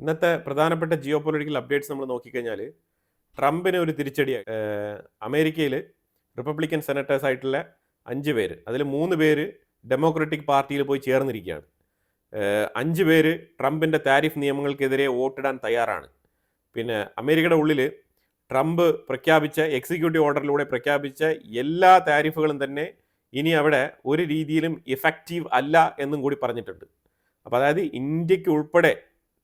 ഇന്നത്തെ പ്രധാനപ്പെട്ട geo political updates നമ്മൾ നോക്കിക്കഴിഞ്ഞാൽ ട്രംപിന് ഒരു തിരിച്ചടിയായി. അമേരിക്കയിൽ റിപ്പബ്ലിക്കൻ സെനറ്റേഴ്സ് ആയിട്ടുള്ള 5 പേര്, അതിൽ 3 പേര് ഡെമോക്രാറ്റിക് പാർട്ടിയിൽ പോയി ചേർന്നിരിക്കുകയാണ്. 5 പേര് ട്രംപിൻ്റെ താരിഫ് നിയമങ്ങൾക്കെതിരെ വോട്ടിടാൻ തയ്യാറാണ്. പിന്നെ അമേരിക്കയുടെ ഉള്ളിൽ ട്രംപ് പ്രഖ്യാപിച്ച എക്സിക്യൂട്ടീവ് ഓർഡറിലൂടെ പ്രഖ്യാപിച്ച എല്ലാ താരിഫുകളും തന്നെ ഇനി അവിടെ ഒരു രീതിയിലും ഇഫക്റ്റീവ് അല്ല എന്നും കൂടി പറഞ്ഞിട്ടുണ്ട്. അപ്പോൾ അതായത് ഇന്ത്യക്ക് ഉൾപ്പെടെ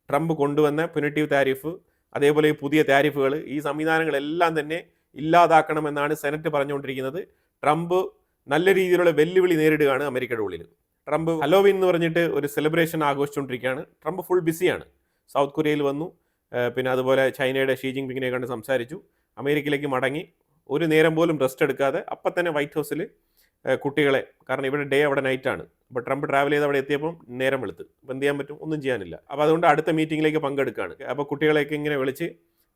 ട്രംപ് കൊണ്ടുവന്ന പുനറ്റീവ് താരിഫ്, അതേപോലെ ഈ പുതിയ താരിഫുകൾ, ഈ സംവിധാനങ്ങളെല്ലാം തന്നെ ഇല്ലാതാക്കണമെന്നാണ് സെനറ്റ് പറഞ്ഞുകൊണ്ടിരിക്കുന്നത്. ട്രംപ് നല്ല രീതിയിലുള്ള വെല്ലുവിളി നേരിടുകയാണ് അമേരിക്കയുടെ ഉള്ളിൽ. ട്രംപ് ഹലോവിൻ എന്ന് പറഞ്ഞിട്ട് ഒരു സെലിബ്രേഷൻ ആഘോഷിച്ചുകൊണ്ടിരിക്കുകയാണ്. ട്രംപ് ഫുൾ ബിസിയാണ്. സൗത്ത് കൊറിയയിൽ വന്നു, പിന്നെ അതുപോലെ ചൈനയുടെ ഷീ ജിൻപിങ്ങിനെ കണ്ട് സംസാരിച്ചു, അമേരിക്കയിലേക്ക് മടങ്ങി. ഒരു നേരം പോലും റെസ്റ്റ് എടുക്കാതെ അപ്പം തന്നെ വൈറ്റ് ഹൗസിൽ കുട്ടികളെ, കാരണം ഇവിടെ ഡേ അവിടെ നൈറ്റാണ്, അപ്പോൾ ട്രംപ് ട്രാവൽ ചെയ്ത് അവിടെ എത്തിയപ്പം നേരം വെളുത്ത്. അപ്പോൾ എന്ത് ചെയ്യാൻ പറ്റും? ഒന്നും ചെയ്യാനില്ല. അപ്പോൾ അതുകൊണ്ട് അടുത്ത മീറ്റിങ്ങിലേക്ക് പങ്കെടുക്കുകയാണ്. അപ്പോൾ കുട്ടികളെയൊക്കെ ഇങ്ങനെ വിളിച്ച്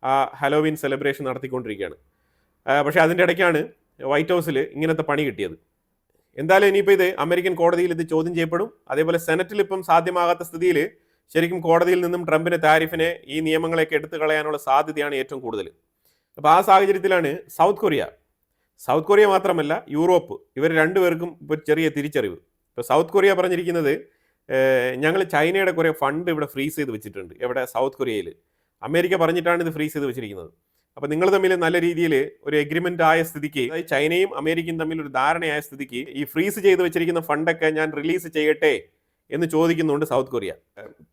ആ ഹലോവിൻ സെലിബ്രേഷൻ നടത്തിക്കൊണ്ടിരിക്കുകയാണ്. പക്ഷേ അതിൻ്റെ ഇടയ്ക്കാണ് വൈറ്റ് ഹൗസിൽ ഇങ്ങനത്തെ പണി കിട്ടിയത്. എന്തായാലും ഇനിയിപ്പോൾ ഇത് അമേരിക്കൻ കോടതിയിൽ ഇത് ചോദ്യം ചെയ്യപ്പെടും. അതേപോലെ സെനറ്റിൽ ഇപ്പം സാധ്യമാകാത്ത സ്ഥിതിയിൽ ശരിക്കും കോടതിയിൽ നിന്നും ട്രംപിൻ്റെ താരിഫിനെ, ഈ നിയമങ്ങളെയൊക്കെ എടുത്തു കളയാനുള്ള സാധ്യതയാണ് ഏറ്റവും കൂടുതൽ. അപ്പോൾ ആ സാഹചര്യത്തിലാണ് സൗത്ത് കൊറിയ മാത്രമല്ല യൂറോപ്പ്, ഇവർ രണ്ടുപേർക്കും ഇപ്പോൾ ചെറിയ തിരിച്ചറിവ്. ഇപ്പോൾ സൗത്ത് കൊറിയ പറഞ്ഞിരിക്കുന്നത്, ഞങ്ങൾ ചൈനയുടെ കുറേ ഫണ്ട് ഇവിടെ ഫ്രീസ് ചെയ്ത് വെച്ചിട്ടുണ്ട്. എവിടെ? സൗത്ത് കൊറിയയിൽ. അമേരിക്ക പറഞ്ഞിട്ടാണ് ഇത് ഫ്രീസ് ചെയ്ത് വെച്ചിരിക്കുന്നത്. അപ്പോൾ നിങ്ങൾ തമ്മിൽ നല്ല രീതിയിൽ ഒരു എഗ്രിമെൻ്റ് ആയ സ്ഥിതിക്ക്, അതായത് ചൈനയും അമേരിക്കയും തമ്മിൽ ഒരു ധാരണയായ സ്ഥിതിക്ക് ഈ ഫ്രീസ് ചെയ്ത് വെച്ചിരിക്കുന്ന ഫണ്ടൊക്കെ ഞാൻ റിലീസ് ചെയ്യട്ടെ എന്ന് ചോദിക്കുന്നുണ്ട് സൗത്ത് കൊറിയ.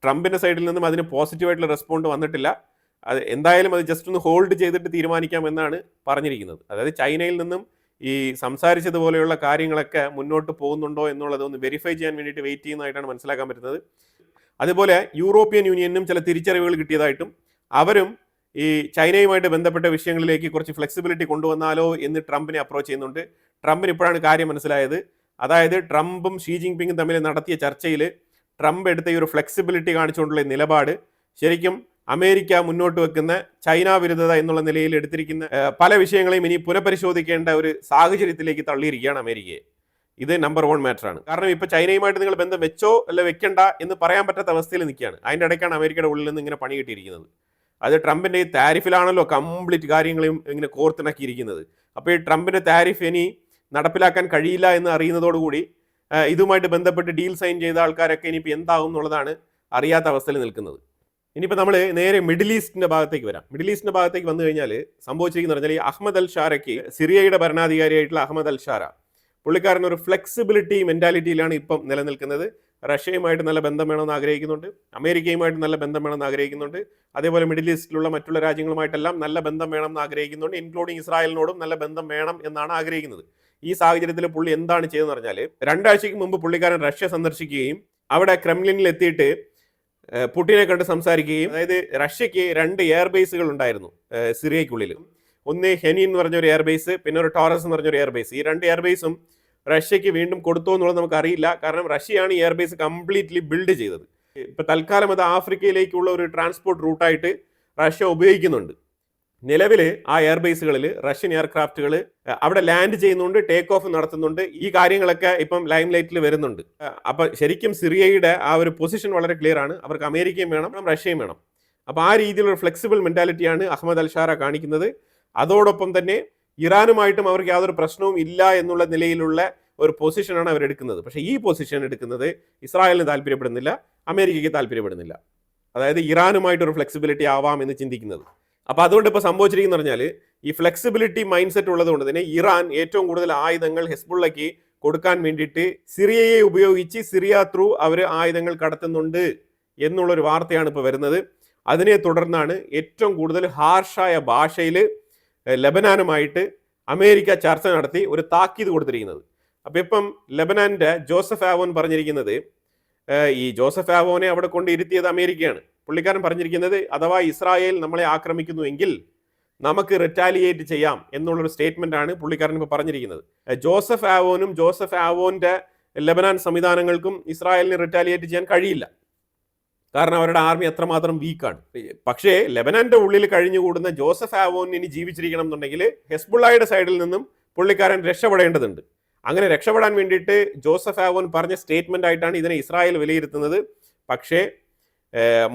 ട്രംപിൻ്റെ സൈഡിൽ നിന്നും അതിന് പോസിറ്റീവായിട്ടുള്ള റെസ്പോണ്ട് വന്നിട്ടില്ല. അത് എന്തായാലും അത് ജസ്റ്റ് ഒന്ന് ഹോൾഡ് ചെയ്തിട്ട് തീരുമാനിക്കാമെന്നാണ് പറഞ്ഞിരിക്കുന്നത്. അതായത് ചൈനയിൽ നിന്നും ഈ സംസാരിച്ചതുപോലെയുള്ള കാര്യങ്ങളൊക്കെ മുന്നോട്ട് പോകുന്നുണ്ടോ എന്നുള്ളത് ഒന്ന് വെരിഫൈ ചെയ്യാൻ വേണ്ടിയിട്ട് വെയിറ്റ് ചെയ്യുന്നതായിട്ടാണ് മനസ്സിലാക്കാൻ പറ്റുന്നത്. അതുപോലെ യൂറോപ്യൻ യൂണിയനും ചില തിരിച്ചറിവുകൾ കിട്ടിയതായിട്ടും അവരും ഈ ചൈനയുമായിട്ട് ബന്ധപ്പെട്ട വിഷയങ്ങളിലേക്ക് കുറച്ച് ഫ്ലെക്സിബിലിറ്റി കൊണ്ടുവന്നാലോ എന്ന് ട്രംപിനെ അപ്രോച്ച് ചെയ്യുന്നുണ്ട്. ട്രംപിന് ഇപ്പോഴാണ് കാര്യം മനസ്സിലായത്. അതായത് ട്രംപും ഷീ ജിൻപിങ്ങും തമ്മിൽ നടത്തിയ ചർച്ചയിൽ ട്രംപ് എടുത്ത ഈ ഒരു ഫ്ലെക്സിബിലിറ്റി കാണിച്ചുകൊണ്ടുള്ള നിലപാട് ശരിക്കും അമേരിക്ക മുന്നോട്ട് വെക്കുന്ന ചൈന വിരുദ്ധത എന്നുള്ള നിലയിൽ എടുത്തിരിക്കുന്ന പല വിഷയങ്ങളെയും ഇനി പുനഃപരിശോധിക്കേണ്ട ഒരു സാഹചര്യത്തിലേക്ക് തള്ളിയിരിക്കുകയാണ് അമേരിക്കയെ. ഇത് നമ്പർ 1 മാറ്ററാണ്. കാരണം ഇപ്പോൾ ചൈനയുമായിട്ട് നിങ്ങൾ ബന്ധം വെച്ചോ അല്ല വെക്കണ്ട എന്ന് പറയാൻ പറ്റാത്ത അവസ്ഥയിൽ നിൽക്കുകയാണ്. അതിൻ്റെ ഇടയ്ക്കാണ് അമേരിക്കയുടെ ഉള്ളിൽ നിന്ന് ഇങ്ങനെ പണി കിട്ടിയിരിക്കുന്നത്. അത് ട്രംപിൻ്റെ ഈ താരിഫിലാണല്ലോ കംപ്ലീറ്റ് കാര്യങ്ങളെയും ഇങ്ങനെ കോർത്തിണക്കിയിരിക്കുന്നത്. അപ്പോൾ ഈ ട്രംപിൻ്റെ താരിഫ് ഇനി നടപ്പിലാക്കാൻ കഴിയില്ല എന്ന് അറിയുന്നതോടുകൂടി ഇതുമായിട്ട് ബന്ധപ്പെട്ട് ഡീൽ സൈൻ ചെയ്ത ആൾക്കാരൊക്കെ ഇനിയിപ്പോൾ എന്താകും എന്നുള്ളതാണ് അറിയാത്ത അവസ്ഥയിൽ നിൽക്കുന്നത്. ഇനിയിപ്പോൾ നമ്മൾ നേരെ മിഡിൽ ഈസ്റ്റിൻ്റെ ഭാഗത്തേക്ക് വരാം. മിഡിൽ ഈസ്റ്റിൻ്റെ ഭാഗത്തേക്ക് വന്നു കഴിഞ്ഞാൽ സംഭവിച്ചിരിക്കുന്ന പറഞ്ഞാൽ, ഈ അഹമ്മദ് അൽ ഷാരയ്ക്ക്, സിറിയയുടെ ഭരണാധികാരിയായിട്ടുള്ള അഹമ്മദ് അൽ ഷാര, പുള്ളിക്കാരൻ ഒരു ഫ്ലെക്സിബിലിറ്റി മെൻറ്റാലിറ്റിയിലാണ് ഇപ്പം നിലനിൽക്കുന്നത്. റഷ്യയുമായിട്ട് നല്ല ബന്ധം വേണമെന്ന് ആഗ്രഹിക്കുന്നുണ്ട്, അമേരിക്കയുമായിട്ട് നല്ല ബന്ധം വേണമെന്ന് ആഗ്രഹിക്കുന്നുണ്ട്, അതേപോലെ മിഡിൽ ഈസ്റ്റിലുള്ള മറ്റുള്ള രാജ്യങ്ങളുമായിട്ടെല്ലാം നല്ല ബന്ധം വേണമെന്ന് ആഗ്രഹിക്കുന്നുണ്ട്, ഇൻക്ലൂഡിങ് ഇസ്രായേലിനോടും നല്ല ബന്ധം വേണം എന്നാണ് ആഗ്രഹിക്കുന്നത്. ഈ സാഹചര്യത്തിൽ പുള്ളി എന്താണ് ചെയ്തതെന്ന് പറഞ്ഞാൽ, 2 ആഴ്ചയ്ക്ക് മുമ്പ് പുള്ളിക്കാരൻ റഷ്യ സന്ദർശിക്കുകയും അവിടെ ക്രെംലിനിൽ എത്തിയിട്ട് പുടിനെ കണ്ട് സംസാരിക്കുകയും, അതായത് റഷ്യക്ക് 2 എയർബേസുകൾ ഉണ്ടായിരുന്നു സിറിയയ്ക്കുള്ളിൽ. ഒന്ന് ഹെനി എന്ന് പറഞ്ഞ ഒരു എയർബേസ്, പിന്നെ ഒരു ടോറസ് എന്ന് പറഞ്ഞൊരു എയർബേസ്. ഈ 2 എയർബേസും റഷ്യക്ക് വീണ്ടും കൊടുത്തോ എന്നുള്ളത് നമുക്കറിയില്ല. കാരണം റഷ്യയാണ് ഈ എയർബേസ് കംപ്ലീറ്റ്ലി ബിൽഡ് ചെയ്തത്. ഇപ്പം തൽക്കാലം അത് ആഫ്രിക്കയിലേക്കുള്ള ഒരു ട്രാൻസ്പോർട്ട് റൂട്ടായിട്ട് റഷ്യ ഉപയോഗിക്കുന്നുണ്ട്. നിലവിൽ ആ എയർബേസുകളിൽ റഷ്യൻ എയർക്രാഫ്റ്റുകൾ അവിടെ ലാൻഡ് ചെയ്യുന്നുണ്ട്, ടേക്ക് ഓഫ് നടത്തുന്നുണ്ട്. ഈ കാര്യങ്ങളൊക്കെ ഇപ്പം ലൈം ലൈറ്റിൽ വരുന്നുണ്ട്. അപ്പം ശരിക്കും സിറിയയുടെ ആ ഒരു പൊസിഷൻ വളരെ ക്ലിയർ ആണ്. അവർക്ക് അമേരിക്കയും വേണം, റഷ്യയും വേണം. അപ്പോൾ ആ രീതിയിലുള്ള ഫ്ലെക്സിബിൾ മെൻറ്റാലിറ്റിയാണ് അഹമ്മദ് അൽ ഷാര കാണിക്കുന്നത്. അതോടൊപ്പം തന്നെ ഇറാനുമായിട്ടും അവർക്ക് യാതൊരു പ്രശ്നവും ഇല്ല എന്നുള്ള നിലയിലുള്ള ഒരു പൊസിഷനാണ് അവരെടുക്കുന്നത്. പക്ഷേ ഈ പൊസിഷൻ എടുക്കുന്നത് ഇസ്രായേലിന് താല്പര്യപ്പെടുന്നില്ല, അമേരിക്കയ്ക്ക് താല്പര്യപ്പെടുന്നില്ല. അതായത് ഇറാനുമായിട്ടൊരു ഫ്ലെക്സിബിലിറ്റി ആവാം എന്ന് ചിന്തിക്കുന്നത്. അപ്പോൾ അതുകൊണ്ട് ഇപ്പോൾ സംഭവിച്ചിരിക്കുന്നു പറഞ്ഞാൽ, ഈ ഫ്ലെക്സിബിലിറ്റി മൈൻഡ് സെറ്റ് ഉള്ളതുകൊണ്ട് തന്നെ ഇറാൻ ഏറ്റവും കൂടുതൽ ആയുധങ്ങൾ ഹെസ്ബുള്ളയ്ക്ക് കൊടുക്കാൻ വേണ്ടിയിട്ട് സിറിയയെ ഉപയോഗിച്ച് സിറിയ ത്രൂ അവർ ആയുധങ്ങൾ കടത്തുന്നുണ്ട് എന്നുള്ളൊരു വാർത്തയാണ് ഇപ്പോൾ വരുന്നത്. അതിനെ തുടർന്നാണ് ഏറ്റവും കൂടുതൽ ഹാർഷായ ഭാഷയിൽ ലെബനാനുമായിട്ട് അമേരിക്ക ചർച്ച നടത്തി ഒരു താക്കീത് കൊടുത്തിരിക്കുന്നത്. അപ്പോൾ ഇപ്പം ലെബനാൻ്റെ ജോസഫ് ആവോൻ പറഞ്ഞിരിക്കുന്നത്, ഈ ജോസഫ് ആവോനെ അവിടെ കൊണ്ട് ഇരുത്തിയത് അമേരിക്കയാണ്. പുള്ളിക്കാരൻ പറഞ്ഞിരിക്കുന്നത്, അഥവാ ഇസ്രായേൽ നമ്മളെ ആക്രമിക്കുന്നുവെങ്കിൽ നമുക്ക് റിറ്റാലിയേറ്റ് ചെയ്യാം എന്നുള്ളൊരു സ്റ്റേറ്റ്മെൻറ്റാണ് പുള്ളിക്കാരൻ ഇപ്പോൾ പറഞ്ഞിരിക്കുന്നത്. ജോസഫ് ആവോനും ജോസഫ് ആവോൻ്റെ ലെബനാൻ സംവിധാനങ്ങൾക്കും ഇസ്രായേലിന് റിറ്റാലിയേറ്റ് ചെയ്യാൻ കഴിയില്ല. കാരണം അവരുടെ ആർമി അത്രമാത്രം വീക്കാണ്. പക്ഷേ ലെബനാൻ്റെ ഉള്ളിൽ കഴിഞ്ഞുകൂടുന്ന ജോസഫ് ആവോൻ ഇനി ജീവിച്ചിരിക്കണം എന്നുണ്ടെങ്കിൽ ഹെസ്ബുള്ളയുടെ സൈഡിൽ നിന്നും പുള്ളിക്കാരൻ രക്ഷപ്പെടേണ്ടതുണ്ട്. അങ്ങനെ രക്ഷപ്പെടാൻ വേണ്ടിയിട്ട് ജോസഫ് ആവോൻ പറഞ്ഞ സ്റ്റേറ്റ്മെൻ്റ് ആയിട്ടാണ് ഇതിനെ ഇസ്രായേൽ വിലയിരുത്തുന്നത്. പക്ഷേ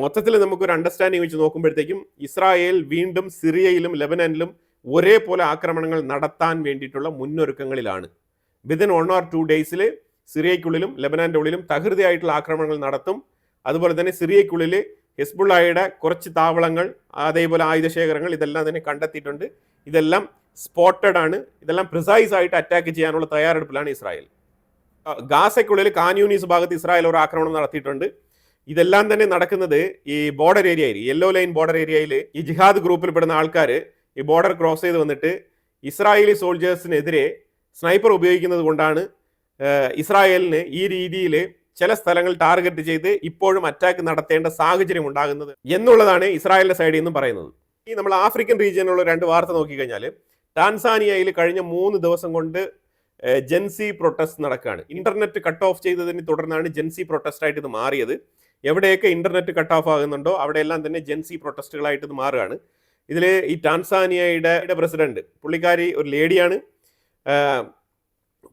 മൊത്തത്തിൽ നമുക്കൊരു അണ്ടർസ്റ്റാൻഡിങ് വെച്ച് നോക്കുമ്പോഴത്തേക്കും ഇസ്രായേൽ വീണ്ടും സിറിയയിലും ലെബനനിലും ഒരേപോലെ ആക്രമണങ്ങൾ നടത്താൻ വേണ്ടിയിട്ടുള്ള മുന്നൊരുക്കങ്ങളിലാണ്. വിതിൻ 1 or 2 ഡേയ്സിൽ സിറിയയ്ക്കുള്ളിലും ലെബനാൻ്റെ ഉള്ളിലും തകൃതിയായിട്ടുള്ള ആക്രമണങ്ങൾ നടത്തും. അതുപോലെ തന്നെ സിറിയയ്ക്കുള്ളിൽ ഹിസ്ബുള്ളയുടെ കുറച്ച് താവളങ്ങൾ, അതേപോലെ ആയുധശേഖരങ്ങൾ, ഇതെല്ലാം തന്നെ കണ്ടെത്തിയിട്ടുണ്ട്. ഇതെല്ലാം സ്പോട്ടഡ് ആണ്. ഇതെല്ലാം പ്രിസൈസ് ആയിട്ട് അറ്റാക്ക് ചെയ്യാനുള്ള തയ്യാറെടുപ്പിലാണ് ഇസ്രായേൽ. ഗാസയ്ക്കുള്ളിൽ കാൻയൂനീസ് ഭാഗത്ത് ഇസ്രായേൽ ഒരു ആക്രമണം നടത്തിയിട്ടുണ്ട്. ഇതെല്ലാം തന്നെ നടക്കുന്നത് ഈ ബോർഡർ ഏരിയയിൽ, യെല്ലോ ലൈൻ ബോർഡർ ഏരിയയിൽ ഈ ജിഹാദ് ഗ്രൂപ്പിൽ പെടുന്ന ആൾക്കാർ ഈ ബോർഡർ ക്രോസ് ചെയ്ത് വന്നിട്ട് ഇസ്രായേലി സോൾജേഴ്സിനെതിരെ സ്നൈപ്പർ ഉപയോഗിക്കുന്നത് കൊണ്ടാണ് ഇസ്രായേലിന് ഈ രീതിയിൽ ചില സ്ഥലങ്ങൾ ടാർഗറ്റ് ചെയ്ത് ഇപ്പോഴും അറ്റാക്ക് നടത്തേണ്ട സാഹചര്യം ഉണ്ടാകുന്നത് എന്നുള്ളതാണ് ഇസ്രായേലിന്റെ സൈഡിൽ നിന്നും പറയുന്നത്. ഈ നമ്മൾ ആഫ്രിക്കൻ റീജിയനിലുള്ള 2 വാർത്ത നോക്കിക്കഴിഞ്ഞാൽ, ടാൻസാനിയയിൽ കഴിഞ്ഞ 3 ദിവസം കൊണ്ട് ജെൻസി പ്രൊട്ടസ്റ്റ് നടക്കുകയാണ്. ഇന്റർനെറ്റ് കട്ട് ഓഫ് ചെയ്തതിനെ തുടർന്നാണ് ജെൻസി പ്രൊട്ടസ്റ്റ് ആയിട്ട് ഇത് മാറിയത്. എവിടെയൊക്കെ ഇന്റർനെറ്റ് കട്ട് ഓഫ് ആകുന്നുണ്ടോ അവിടെയെല്ലാം തന്നെ ജെൻസി പ്രൊട്ടസ്റ്റുകളായിട്ട് ഇത് മാറുകയാണ്. ഇതിൽ ഈ ടാൻസാനിയയുടെ പ്രസിഡന്റ്, പുള്ളിക്കാരി ഒരു ലേഡിയാണ്.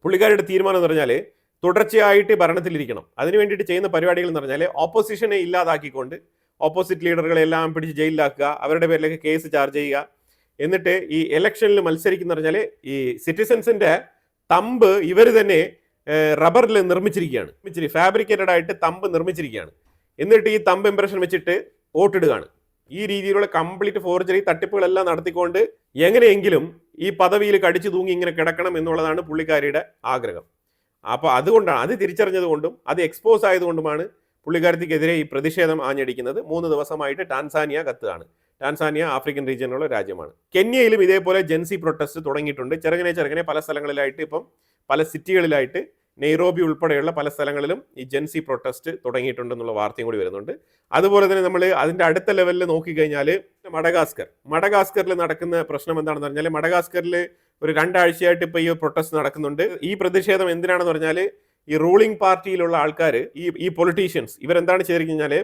പുള്ളിക്കാരിയുടെ തീരുമാനം എന്ന് പറഞ്ഞാൽ തുടർച്ചയായിട്ട് ഭരണത്തിലിരിക്കണം. അതിനു വേണ്ടിയിട്ട് ചെയ്യുന്ന പരിപാടികൾ എന്ന് പറഞ്ഞാൽ ഓപ്പോസിഷനെ ഇല്ലാതാക്കിക്കൊണ്ട് ഓപ്പോസിറ്റ് ലീഡറുകളെല്ലാം പിടിച്ച് ജയിലിലാക്കുക, അവരുടെ പേരിലേക്ക് കേസ് ചാർജ് ചെയ്യുക. എന്നിട്ട് ഈ ഇലക്ഷനിൽ മത്സരിക്കുന്ന പറഞ്ഞാൽ ഈ സിറ്റിസൻസിന്റെ തമ്പ് ഇവർ തന്നെ റബ്ബറിൽ നിർമ്മിച്ചിരിക്കുകയാണ്. ഫാബ്രിക്കേറ്റഡ് ആയിട്ട് തമ്പ് നിർമ്മിച്ചിരിക്കുകയാണ്. എന്നിട്ട് ഈ തമ്പ് ഇംപ്രഷൻ വെച്ചിട്ട് വോട്ടിടുകയാണ്. ഈ രീതിയിലുള്ള കംപ്ലീറ്റ് ഫോർജറി തട്ടിപ്പുകളെല്ലാം നടത്തിക്കൊണ്ട് എങ്ങനെയെങ്കിലും ഈ പദവിയിൽ കടിച്ചു തൂങ്ങി ഇങ്ങനെ കിടക്കണം എന്നുള്ളതാണ് പുള്ളിക്കാരിയുടെ ആഗ്രഹം. അപ്പോൾ അതുകൊണ്ടാണ്, അത് തിരിച്ചറിഞ്ഞത് കൊണ്ടും അത് എക്സ്പോസ് ആയതുകൊണ്ടുമാണ് പുള്ളിക്കാരത്തിക്കെതിരെ ഈ പ്രതിഷേധം ആഞ്ഞടിക്കുന്നത്. 3 ദിവസമായിട്ട് ടാൻസാനിയ കത്തുകയാണ്. ടാൻസാനിയ ആഫ്രിക്കൻ റീജിയനിലുള്ള രാജ്യമാണ്. കെന്യയിലും ഇതേപോലെ ജെൻസി പ്രൊട്ടസ്റ്റ് തുടങ്ങിയിട്ടുണ്ട്. ചെറുങ്ങനെ പല സ്ഥലങ്ങളിലായിട്ട്, ഇപ്പം പല സിറ്റികളിലായിട്ട്, നെയ്റോബി ഉൾപ്പെടെയുള്ള പല സ്ഥലങ്ങളിലും ഈ ജെൻസി പ്രൊട്ടസ്റ്റ് തുടങ്ങിയിട്ടുണ്ടെന്നുള്ള വാർത്തയും കൂടി വരുന്നുണ്ട്. അതുപോലെ തന്നെ നമ്മൾ അതിൻ്റെ അടുത്ത ലെവലിൽ നോക്കിക്കഴിഞ്ഞാൽ മഡഗാസ്കറിൽ നടക്കുന്ന പ്രശ്നം എന്താണെന്ന് പറഞ്ഞാൽ, മഡഗാസ്കറിൽ ഒരു 2 ആഴ്ചയായിട്ട് ഇപ്പോൾ ഈ പ്രൊട്ടസ്റ്റ് നടക്കുന്നുണ്ട്. ഈ പ്രതിഷേധം എന്തിനാണെന്ന് പറഞ്ഞാൽ, ഈ റൂളിംഗ് പാർട്ടിയിലുള്ള ആൾക്കാർ, ഈ പൊളിറ്റീഷ്യൻസ്, ഇവരെന്താണ് ചെയ്തിരിക്കുന്നത്,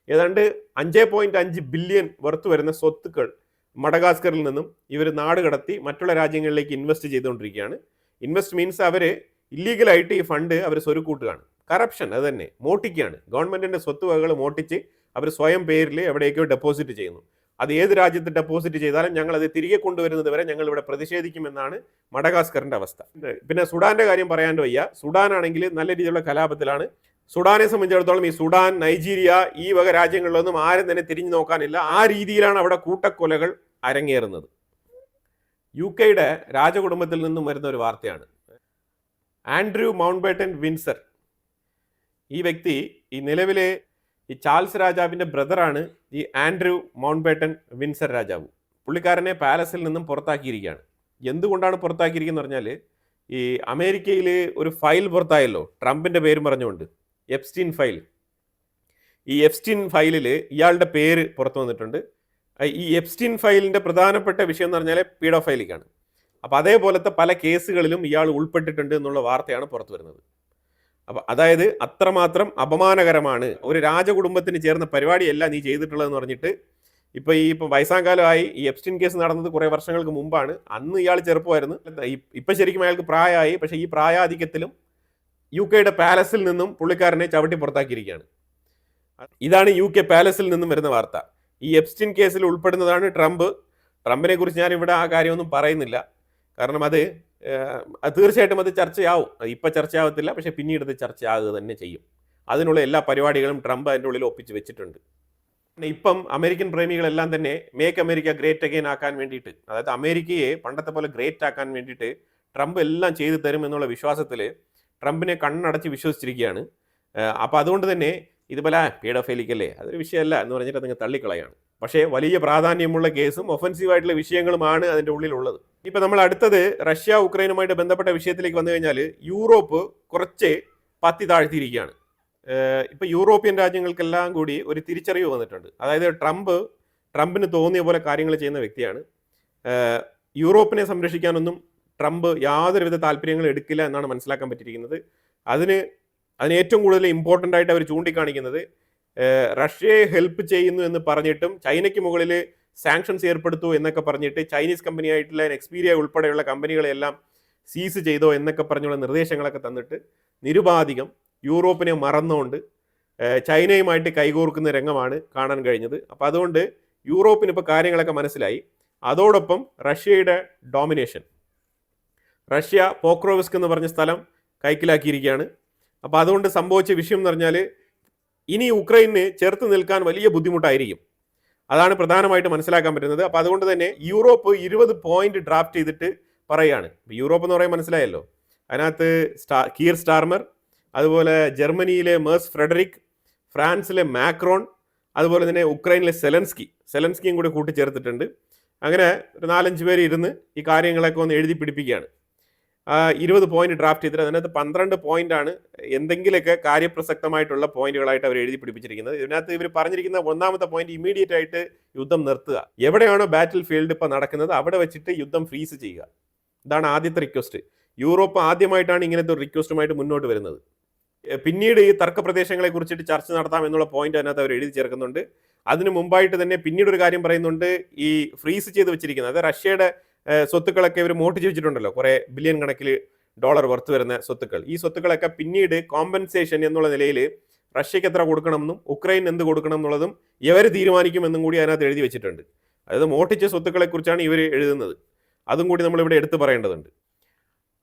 ഏതാണ്ട് 5.5 ബില്യൺ വർത്ത് വരുന്ന സ്വത്തുക്കൾ മഡഗാസ്കറിൽ നിന്നും ഇവർ നാട് കടത്തി മറ്റുള്ള രാജ്യങ്ങളിലേക്ക് ഇൻവെസ്റ്റ് ചെയ്തുകൊണ്ടിരിക്കുകയാണ്. ഇൻവെസ്റ്റ് മീൻസ് അവർ ഇല്ലീഗലായിട്ട് ഈ ഫണ്ട് അവർ സ്വരുക്കൂട്ടുകയാണ്. കറപ്ഷൻ അത് തന്നെ, മോട്ടിക്കുകയാണ്. ഗവൺമെന്റിന്റെ സ്വത്തുവകകൾ മോട്ടിച്ച് അവർ സ്വയം പേരിൽ എവിടെയൊക്കെയോ ഡെപ്പോസിറ്റ് ചെയ്യുന്നു. അത് ഏത് രാജ്യത്ത് ഡെപ്പോസിറ്റ് ചെയ്താലും ഞങ്ങൾ അത് തിരികെ കൊണ്ടുവരുന്നത് വരെ ഞങ്ങൾ ഇവിടെ പ്രതിഷേധിക്കുമെന്നാണ് മഡഗാസ്കറിന്റെ അവസ്ഥ. പിന്നെ സുഡാന്റെ കാര്യം പറയാണ്ട് വയ്യ. സുഡാൻ ആണെങ്കിൽ നല്ല രീതിയിലുള്ള കലാപത്തിലാണ്. സുഡാനെ സംബന്ധിച്ചിടത്തോളം ഈ സുഡാൻ, നൈജീരിയ, ഈ വക രാജ്യങ്ങളിലൊന്നും ആരും തന്നെ തിരിഞ്ഞു നോക്കാനില്ല. ആ രീതിയിലാണ് അവിടെ കൂട്ടക്കൊലകൾ അരങ്ങേറുന്നത്. UK രാജകുടുംബത്തിൽ നിന്നും വരുന്ന ഒരു വാർത്തയാണ്. ആൻഡ്രൂ മൗണ്ട്ബേട്ടൻ വിൻസർ, ഈ വ്യക്തി ഈ നിലവിലെ ഈ ചാൾസ് രാജാവിൻ്റെ ബ്രദറാണ് ഈ ആൻഡ്രൂ മൗണ്ട്ബേട്ടൻ വിൻസർ രാജാവ്. പുള്ളിക്കാരനെ പാലസിൽ നിന്നും പുറത്താക്കിയിരിക്കുകയാണ്. എന്തുകൊണ്ടാണ് പുറത്താക്കിയിരിക്കുന്നത് പറഞ്ഞാൽ, ഈ അമേരിക്കയിൽ ഒരു ഫയൽ പുറത്തായല്ലോ ട്രംപിൻ്റെ പേര് പറഞ്ഞുകൊണ്ട്, എപ്സ്റ്റീൻ ഫയൽ. ഈ എപ്സ്റ്റീൻ ഫയലിൽ ഇയാളുടെ പേര് പുറത്തു വന്നിട്ടുണ്ട്. ഈ എപ്സ്റ്റീൻ ഫയലിൻ്റെ പ്രധാനപ്പെട്ട വിഷയം എന്ന് പറഞ്ഞാൽ പീഡോഫൈലിക്കാണ്. അപ്പോൾ അതേപോലത്തെ പല കേസുകളിലും ഇയാൾ ഉൾപ്പെട്ടിട്ടുണ്ട് എന്നുള്ള വാർത്തയാണ് പുറത്തു വരുന്നത്. അപ്പം അതായത് അത്രമാത്രം അപമാനകരമാണ്, ഒരു രാജകുടുംബത്തിന് ചേർന്ന പരിപാടിയല്ല നീ ചെയ്തിട്ടുള്ളതെന്ന് പറഞ്ഞിട്ട് ഇപ്പം വയസ്സാകാലമായി. ഈ എപ്സ്റ്റീൻ കേസ് നടന്നത് കുറേ വർഷങ്ങൾക്ക് മുമ്പാണ്. അന്ന് ഇയാൾ ചെറുപ്പമായിരുന്നു. ഇപ്പം ശരിക്കും അയാൾക്ക് പ്രായമായി. പക്ഷേ ഈ പ്രായാധിക്യത്തിലും UK പാലസിൽ നിന്നും പുള്ളിക്കാരനെ ചവിട്ടി പുറത്താക്കിയിരിക്കുകയാണ്. ഇതാണ് UK പാലസിൽ നിന്നും വരുന്ന വാർത്ത. ഈ എപ്സ്റ്റീൻ കേസിൽ ഉൾപ്പെടുന്നതാണ് ട്രംപ്. ട്രംപിനെ കുറിച്ച് ഞാൻ ഇവിടെ ആ കാര്യമൊന്നും പറയുന്നില്ല. കാരണം അത് തീർച്ചയായിട്ടും അത് ചർച്ചയാവും. ഇപ്പം ചർച്ചയാവത്തില്ല, പക്ഷേ പിന്നീട് അത് ചർച്ചയാകുക തന്നെ ചെയ്യും. അതിനുള്ള എല്ലാ പരിപാടികളും ട്രംപ് അതിൻ്റെ ഉള്ളിൽ ഒപ്പിച്ച് വെച്ചിട്ടുണ്ട്. ഇപ്പം അമേരിക്കൻ പ്രേമികളെല്ലാം തന്നെ മേക്ക് അമേരിക്ക ഗ്രേറ്റ് അഗെയിൻ ആക്കാൻ വേണ്ടിയിട്ട്, അതായത് അമേരിക്കയെ പണ്ടത്തെ പോലെ ഗ്രേറ്റ് ആക്കാൻ വേണ്ടിയിട്ട് ട്രംപ് എല്ലാം ചെയ്തു തരും എന്നുള്ള വിശ്വാസത്തിൽ ട്രംപിനെ കണ്ണടച്ച് വിശ്വസിച്ചിരിക്കുകയാണ്. അപ്പോൾ അതുകൊണ്ട് തന്നെ ഇതുപോലെ പീഡോഫൈലിക്കല്ലേ, അതൊരു വിഷയമല്ല എന്ന് പറഞ്ഞിട്ട് നിങ്ങൾ തള്ളിക്കളയാണ്. പക്ഷേ വലിയ പ്രാധാന്യമുള്ള കേസും ഒഫൻസീവായിട്ടുള്ള വിഷയങ്ങളുമാണ് അതിൻ്റെ ഉള്ളിലുള്ളത്. ഇപ്പം നമ്മൾ അടുത്തത് റഷ്യ ഉക്രൈനുമായിട്ട് ബന്ധപ്പെട്ട വിഷയത്തിലേക്ക് വന്നു കഴിഞ്ഞാൽ, യൂറോപ്പ് കുറച്ച് പത്തി താഴ്ത്തിയിരിക്കുകയാണ്. ഇപ്പം യൂറോപ്യൻ രാജ്യങ്ങൾക്കെല്ലാം കൂടി ഒരു തിരിച്ചറിവ് വന്നിട്ടുണ്ട്. അതായത് ട്രംപിന് തോന്നിയ പോലെ കാര്യങ്ങൾ ചെയ്യുന്ന വ്യക്തിയാണ്. യൂറോപ്പിനെ സംരക്ഷിക്കാനൊന്നും ട്രംപ് യാതൊരുവിധ താല്പര്യങ്ങളും എടുക്കില്ല എന്നാണ് മനസ്സിലാക്കാൻ പറ്റിയിരിക്കുന്നത്. അതിന് ഏറ്റവും കൂടുതൽ ഇമ്പോർട്ടൻ്റ് ആയിട്ട് അവർ ചൂണ്ടിക്കാണിക്കുന്നത്, റഷ്യയെ ഹെൽപ്പ് ചെയ്യുന്നു എന്ന് പറഞ്ഞിട്ടും ചൈനയ്ക്ക് മുകളിൽ സാങ്ഷൻസ് ഏർപ്പെടുത്തു എന്നൊക്കെ പറഞ്ഞിട്ട് ചൈനീസ് കമ്പനിയായിട്ടുള്ള എക്സ്പീരിയ ഉൾപ്പെടെയുള്ള കമ്പനികളെല്ലാം സീസ് ചെയ്തോ എന്നൊക്കെ പറഞ്ഞുള്ള നിർദ്ദേശങ്ങളൊക്കെ തന്നിട്ട് നിരുപാധികം യൂറോപ്പിനെ മറന്നുകൊണ്ട് ചൈനയുമായിട്ട് കൈകോർക്കുന്ന രംഗമാണ് കാണാൻ കഴിഞ്ഞത്. അപ്പോൾ അതുകൊണ്ട് യൂറോപ്പിന് ഇപ്പോൾ കാര്യങ്ങളൊക്കെ മനസ്സിലായി. അതോടൊപ്പം റഷ്യയുടെ ഡോമിനേഷൻ, റഷ്യ പോക്രോവിസ്ക് എന്ന് പറഞ്ഞ സ്ഥലം കൈക്കലാക്കിയിരിക്കുകയാണ്. അപ്പോൾ അതുകൊണ്ട് സംഭവിച്ച വിഷയം എന്ന് പറഞ്ഞാൽ ഇനി യുക്രൈന് ചെറുത്ത് നിൽക്കാൻ വലിയ ബുദ്ധിമുട്ടായിരിക്കും. അതാണ് പ്രധാനമായിട്ട് മനസ്സിലാക്കാൻ പറ്റുന്നത്. അപ്പോൾ അതുകൊണ്ട് തന്നെ യൂറോപ്പ് 20 പോയിന്റ് ഡ്രാഫ്റ്റ് ചെയ്തിട്ട് പറയുകയാണ്. യൂറോപ്പ് എന്ന് പറയാൻ മനസ്സിലായല്ലോ, അതിനകത്ത് കീർ സ്റ്റാർമർ, അതുപോലെ ജർമ്മനിയിലെ മേഴ്സ് ഫ്രെഡറിക്, ഫ്രാൻസിലെ മാക്രോൺ, അതുപോലെ തന്നെ ഉക്രൈനിലെ സെലൻസ്കിയും കൂടി കൂട്ടിച്ചേർത്തിട്ടുണ്ട്. അങ്ങനെ ഒരു 4-5 പേര് ഇരുന്ന് ഈ കാര്യങ്ങളൊക്കെ ഒന്ന് എഴുതി പിടിപ്പിക്കുകയാണ്. 20 പോയിന്റ് ഡ്രാഫ്റ്റ് ചെയ്തിട്ട് അതിനകത്ത് 12 പോയിന്റാണ് എന്തെങ്കിലുമൊക്കെ കാര്യപ്രസക്തമായിട്ടുള്ള പോയിന്റുകളായിട്ട് അവർ എഴുതി പിടിപ്പിച്ചിരിക്കുന്നത്. ഇതിനകത്ത് ഇവർ പറഞ്ഞിരിക്കുന്ന ഒന്നാമത്തെ പോയിന്റ് ഇമ്മീഡിയറ്റ് ആയിട്ട് യുദ്ധം നിർത്തുക. എവിടെയാണോ ബാറ്റിൽ ഫീൽഡ് ഇപ്പോൾ നടക്കുന്നത് അവിടെ വെച്ചിട്ട് യുദ്ധം ഫ്രീസ് ചെയ്യുക. ഇതാണ് ആദ്യത്തെ റിക്വസ്റ്റ്. യൂറോപ്പ് ആദ്യമായിട്ടാണ് ഇങ്ങനത്തെ ഒരു റിക്വസ്റ്റുമായിട്ട് മുന്നോട്ട് വരുന്നത്. പിന്നീട് ഈ തർക്ക പ്രദേശങ്ങളെ കുറിച്ചിട്ട് ചർച്ച നടത്താം എന്നുള്ള പോയിന്റ് അതിനകത്ത് അവർ എഴുതി ചേർക്കുന്നുണ്ട്. അതിന് മുമ്പായിട്ട് തന്നെ പിന്നീട് ഒരു കാര്യം പറയുന്നുണ്ട്, ഈ ഫ്രീസ് ചെയ്ത് വെച്ചിരിക്കുന്നത്, അതായത് റഷ്യയുടെ സ്വത്തുക്കളൊക്കെ ഇവർ മോട്ടിച്ച് വെച്ചിട്ടുണ്ടല്ലോ, കുറേ ബില്യൺ കണക്കിൽ ഡോളർ വർത്ത് വരുന്ന സ്വത്തുക്കൾ. ഈ സ്വത്തുക്കളൊക്കെ പിന്നീട് കോമ്പൻസേഷൻ എന്നുള്ള നിലയിൽ റഷ്യക്ക് എത്ര കൊടുക്കണമെന്നും ഉക്രൈൻ എന്ത് കൊടുക്കണം എന്നുള്ളതും ഇവർ തീരുമാനിക്കുമെന്നും കൂടി അതിനകത്ത് എഴുതി വെച്ചിട്ടുണ്ട്. അതായത് മോട്ടിച്ച സ്വത്തുക്കളെക്കുറിച്ചാണ് ഇവർ എഴുതുന്നത്. അതും കൂടി നമ്മളിവിടെ എടുത്തു പറയേണ്ടതുണ്ട്.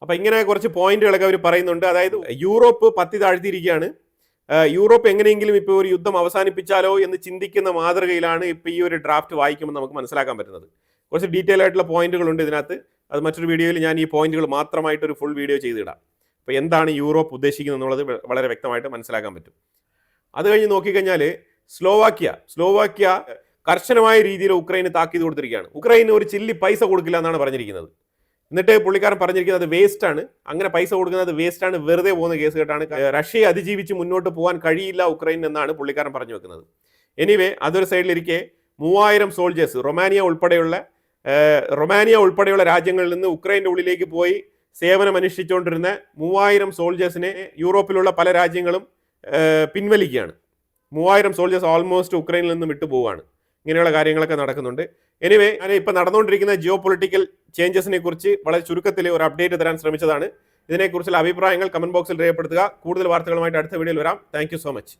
അപ്പം ഇങ്ങനെ കുറച്ച് പോയിന്റുകളൊക്കെ അവർ പറയുന്നുണ്ട്. അതായത് യൂറോപ്പ് പത്തി താഴ്ത്തിയിരിക്കുകയാണ്. യൂറോപ്പ് എങ്ങനെയെങ്കിലും ഇപ്പോൾ ഒരു യുദ്ധം അവസാനിപ്പിച്ചാലോ എന്ന് ചിന്തിക്കുന്ന മാതൃകയിലാണ് ഇപ്പോൾ ഈ ഒരു ഡ്രാഫ്റ്റ് വായിക്കുമ്പോൾ നമുക്ക് മനസ്സിലാക്കാൻ പറ്റുന്നത്. കുറച്ച് ഡീറ്റെയിൽ ആയിട്ടുള്ള പോയിന്റുകളുണ്ട് ഇതിനകത്ത്. അത് മറ്റൊരു വീഡിയോയിൽ ഞാൻ ഈ പോയിന്റുകൾ മാത്രമായിട്ടൊരു ഫുൾ വീഡിയോ ചെയ്തിടാം. അപ്പോൾ എന്താണ് യൂറോപ്പ് ഉദ്ദേശിക്കുന്നത് എന്നുള്ളത് വളരെ വ്യക്തമായിട്ട് മനസ്സിലാക്കാൻ പറ്റും. അത് കഴിഞ്ഞ് നോക്കിക്കഴിഞ്ഞാൽ സ്ലോവാക്യ കർശനമായ രീതിയിൽ ഉക്രൈന് താക്കീത് കൊടുത്തിരിക്കുകയാണ്. ഉക്രൈന് ഒരു ചില്ലി പൈസ കൊടുക്കില്ല എന്നാണ് പറഞ്ഞിരിക്കുന്നത്. എന്നിട്ട് പുള്ളിക്കാരൻ പറഞ്ഞിരിക്കുന്നത് അത് വേസ്റ്റ് ആണ്, അങ്ങനെ പൈസ കൊടുക്കുന്നത് വേസ്റ്റ് ആണ്, വെറുതെ പോകുന്ന കേസ് കേട്ടാണ്, റഷ്യയെ അതിജീവിച്ച് മുന്നോട്ട് പോകാൻ കഴിയില്ല ഉക്രൈൻ എന്നാണ് പുള്ളിക്കാരൻ പറഞ്ഞു വെക്കുന്നത്. എനിവേ അതൊരു സൈഡിലിരിക്കെ 3000 സോൾജേഴ്സ് റൊമാനിയ ഉൾപ്പെടെയുള്ള രാജ്യങ്ങളിൽ നിന്ന് ഉക്രൈൻ്റെ ഉള്ളിലേക്ക് പോയി സേവനം അനുഷ്ഠിച്ചുകൊണ്ടിരുന്ന 3000 സോൾജേഴ്സിനെ യൂറോപ്പിലുള്ള പല രാജ്യങ്ങളും പിൻവലിക്കുകയാണ്. 3000 സോൾജേഴ്സ് ഓൾമോസ്റ്റ് ഉക്രൈനിൽ നിന്ന് വിട്ടുപോവുകയാണ്. ഇങ്ങനെയുള്ള കാര്യങ്ങളൊക്കെ നടക്കുന്നുണ്ട്. എനിവേ ഞാൻ ഇപ്പോൾ നടന്നുകൊണ്ടിരിക്കുന്ന ജിയോ പൊളിറ്റിക്കൽ ചേഞ്ചസിനെ കുറിച്ച് വളരെ ചുരുക്കത്തിൽ ഒരു അപ്ഡേറ്റ് തരാൻ ശ്രമിച്ചതാണ്. ഇതിനെക്കുറിച്ചുള്ള അഭിപ്രായങ്ങൾ കമന്റ് ബോക്സിൽ രേഖപ്പെടുത്തുക. കൂടുതൽ വാർത്തകളുമായിട്ട് അടുത്ത വീഡിയോയിൽ വരാം. Thank you so much.